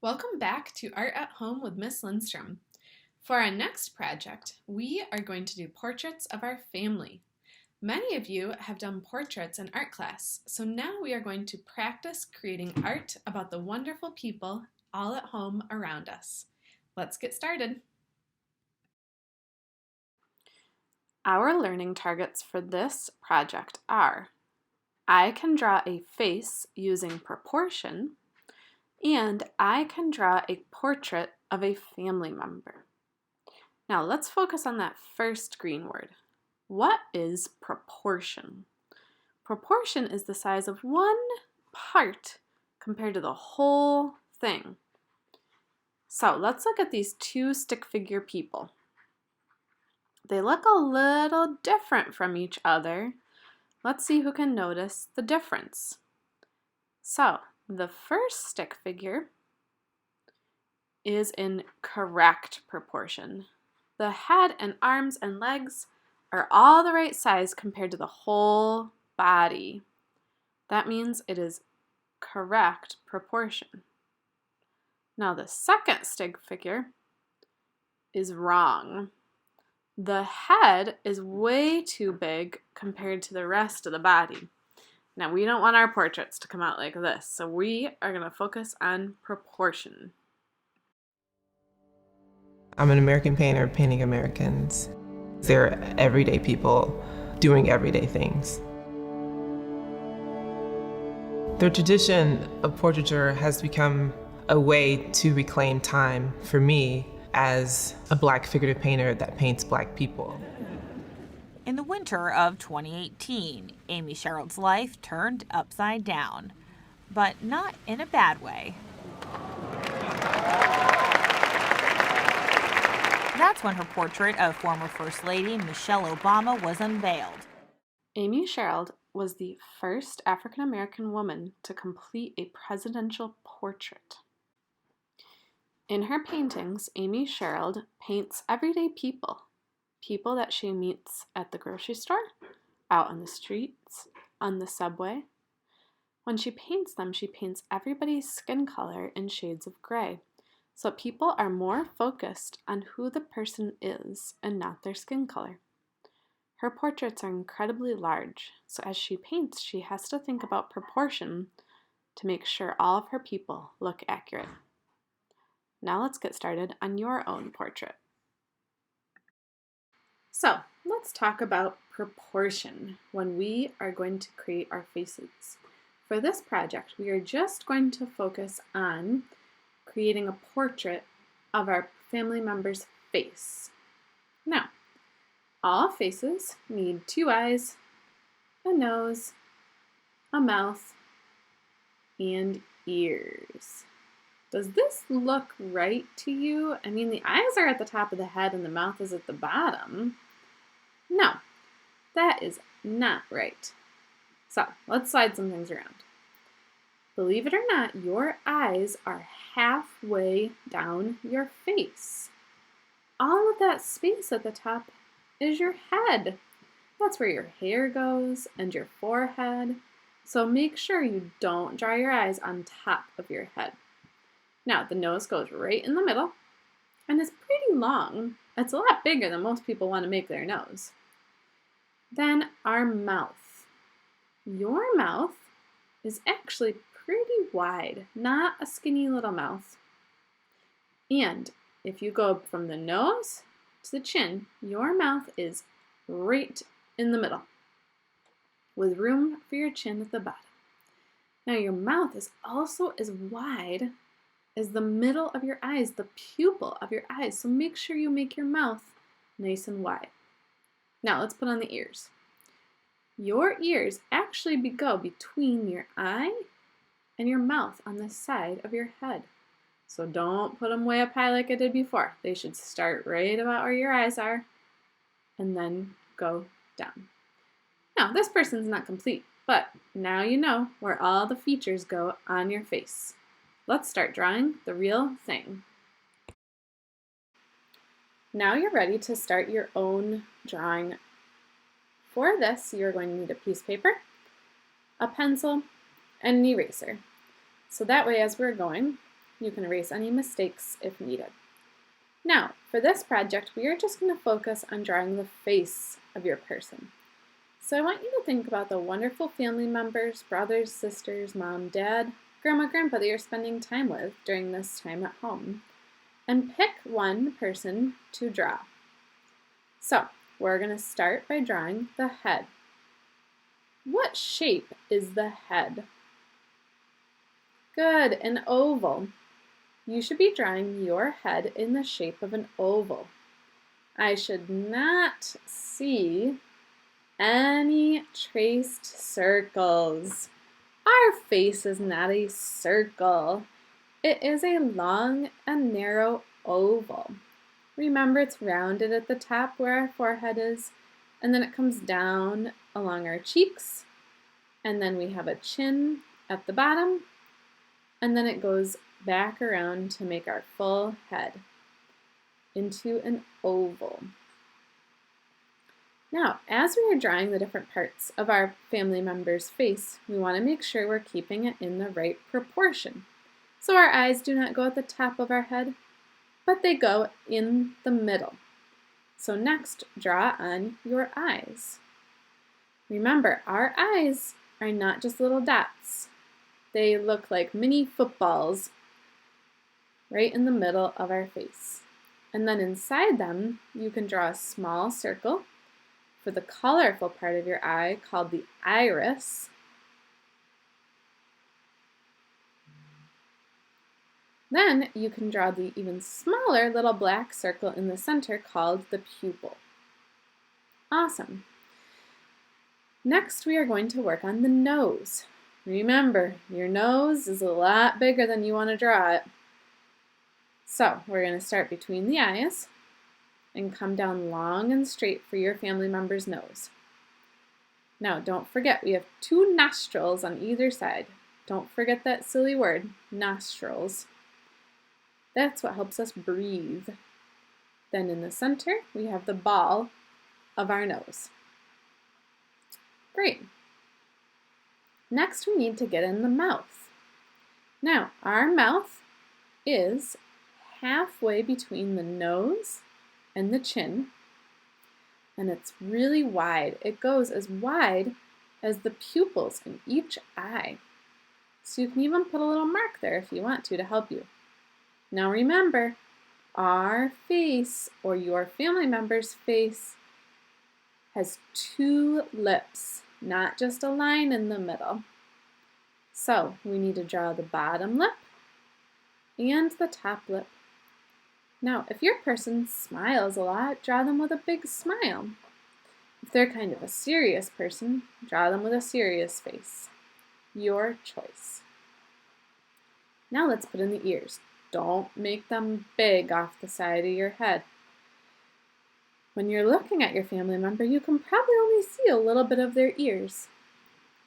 Welcome back to Art at Home with Miss Lindstrom. For our next project, we are going to do portraits of our family. Many of you have done portraits in art class, so now we are going to practice creating art about the wonderful people all at home around us. Let's get started. Our learning targets for this project are: I can draw a face using proportion, and I can draw a portrait of a family member. Now let's focus on that first green word. What is proportion? Proportion is the size of one part compared to the whole thing. So let's look at these two stick figure people. They look a little different from each other. Let's see who can notice the difference. So the first stick figure is in correct proportion. The head and arms and legs are all the right size compared to the whole body. That means it is correct proportion. Now the second stick figure is wrong. The head is way too big compared to the rest of the body. Now we don't want our portraits to come out like this, so we are going to focus on proportion. I'm an American painter painting Americans. They're everyday people doing everyday things. The tradition of portraiture has become a way to reclaim time for me as a Black figurative painter that paints Black people. In the winter of 2018, Amy Sherrod's life turned upside down, but not in a bad way. That's when her portrait of former First Lady Michelle Obama was unveiled. Amy Sherrod was the first African American woman to complete a presidential portrait. In her paintings, Amy Sherrod paints everyday people that she meets at the grocery store, out on the streets, on the subway. When she paints them, she paints everybody's skin color in shades of gray, so people are more focused on who the person is and not their skin color. Her portraits are incredibly large, so as she paints, she has to think about proportion to make sure all of her people look accurate. Now let's get started on your own portrait. So let's talk about proportion when we are going to create our faces. For this project, we are just going to focus on creating a portrait of our family member's face. Now, all faces need two eyes, a nose, a mouth, and ears. Does this look right to you? I mean, the eyes are at the top of the head and the mouth is at the bottom. No, that is not right. So let's slide some things around. Believe it or not, your eyes are halfway down your face. All of that space at the top is your head. That's where your hair goes and your forehead. So make sure you don't draw your eyes on top of your head. Now, the nose goes right in the middle and is pretty long. It's a lot bigger than most people want to make their nose. Then our mouth. Your mouth is actually pretty wide, not a skinny little mouth. And if you go from the nose to the chin, your mouth is right in the middle, with room for your chin at the bottom. Now your mouth is also as wide as the middle of your eyes, the pupil of your eyes. So make sure you make your mouth nice and wide. Now let's put on the ears. Your ears actually go between your eye and your mouth on the side of your head. So don't put them way up high like I did before. They should start right about where your eyes are and then go down. Now, this person's not complete, but now you know where all the features go on your face. Let's start drawing the real thing. Now you're ready to start your own drawing. For this, you're going to need a piece of paper, a pencil, and an eraser. So that way, as we're going, You can erase any mistakes if needed. Now, for this project, we are just going to focus on drawing the face of your person. So I want you to think about the wonderful family members, brothers, sisters, mom, dad, grandma, grandpa that you're spending time with during this time at home, and pick one person to draw. So we're going to start by drawing the head. What shape is the head? Good, an oval. You should be drawing your head in the shape of an oval. I should not see any traced circles. Our face is not a circle. It is a long and narrow oval. Remember, it's rounded at the top where our forehead is, and then it comes down along our cheeks, and then we have a chin at the bottom, and then it goes back around to make our full head into an oval. Now, as we are drawing the different parts of our family member's face, we want to make sure we're keeping it in the right proportion. So our eyes do not go at the top of our head, but they go in the middle. So next, draw on your eyes. Remember, our eyes are not just little dots. They look like mini footballs right in the middle of our face. And then inside them, you can draw a small circle for the colorful part of your eye called the iris. Then you can draw the even smaller little black circle in the center called the pupil. Awesome. Next, we are going to work on the nose. Remember, your nose is a lot bigger than you want to draw it. So we're going to start between the eyes and come down long and straight for your family member's nose. Now, don't forget, we have 2 nostrils on either side. Don't forget that silly word, nostrils. That's what helps us breathe. Then in the center, we have the ball of our nose. Great. Next, we need to get in the mouth. Now, our mouth is halfway between the nose and the chin, and it's really wide. It goes as wide as the pupils in each eye. So you can even put a little mark there if you want to help you. Now remember, our face, or your family member's face, has 2 lips, not just a line in the middle. So we need to draw the bottom lip and the top lip. Now, if your person smiles a lot, draw them with a big smile. If they're kind of a serious person, draw them with a serious face. Your choice. Now let's put in the ears. Don't make them big off the side of your head. When you're looking at your family member, you can probably only see a little bit of their ears.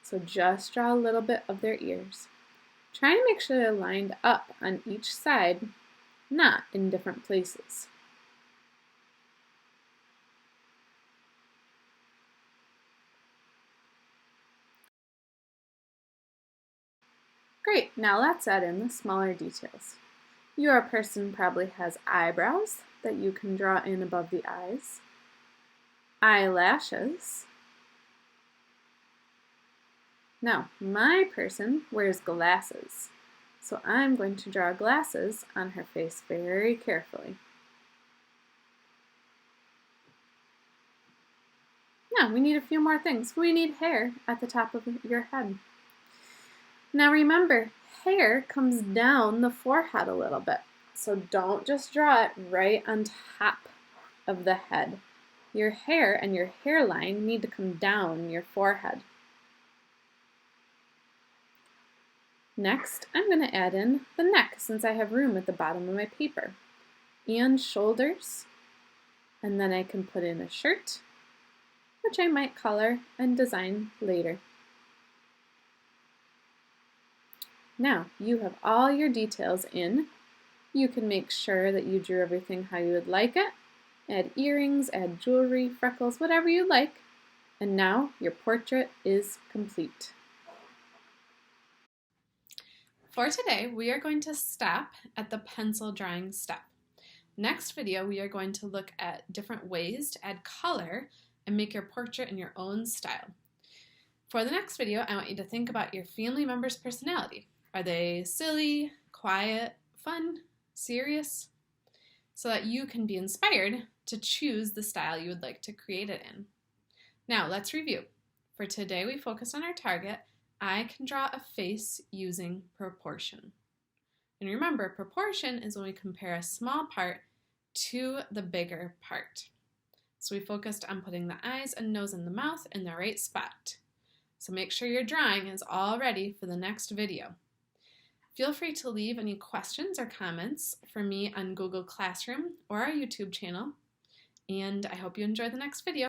So just draw a little bit of their ears. Try to make sure they're lined up on each side, not in different places. Great, now let's add in the smaller details. Your person probably has eyebrows that you can draw in above the eyes, eyelashes. Now, my person wears glasses, so I'm going to draw glasses on her face very carefully. Now, we need a few more things. We need hair at the top of your head. Now remember, hair comes down the forehead a little bit, so don't just draw it right on top of the head. Your hair and your hairline need to come down your forehead. Next, I'm going to add in the neck since I have room at the bottom of my paper, and shoulders, and then I can put in a shirt, which I might color and design later. Now, you have all your details in. You can make sure that you drew everything how you would like it. Add earrings, add jewelry, freckles, whatever you like. And now your portrait is complete. For today, we are going to stop at the pencil drawing step. Next video, we are going to look at different ways to add color and make your portrait in your own style. For the next video, I want you to think about your family member's personality. Are they silly, quiet, fun, serious? So that you can be inspired to choose the style you would like to create it in. Now, let's review. For today, we focused on our target. I can draw a face using proportion. And remember, proportion is when we compare a small part to the bigger part. So we focused on putting the eyes and nose and the mouth in the right spot. So make sure your drawing is all ready for the next video. Feel free to leave any questions or comments for me on Google Classroom or our YouTube channel. And I hope you enjoy the next video.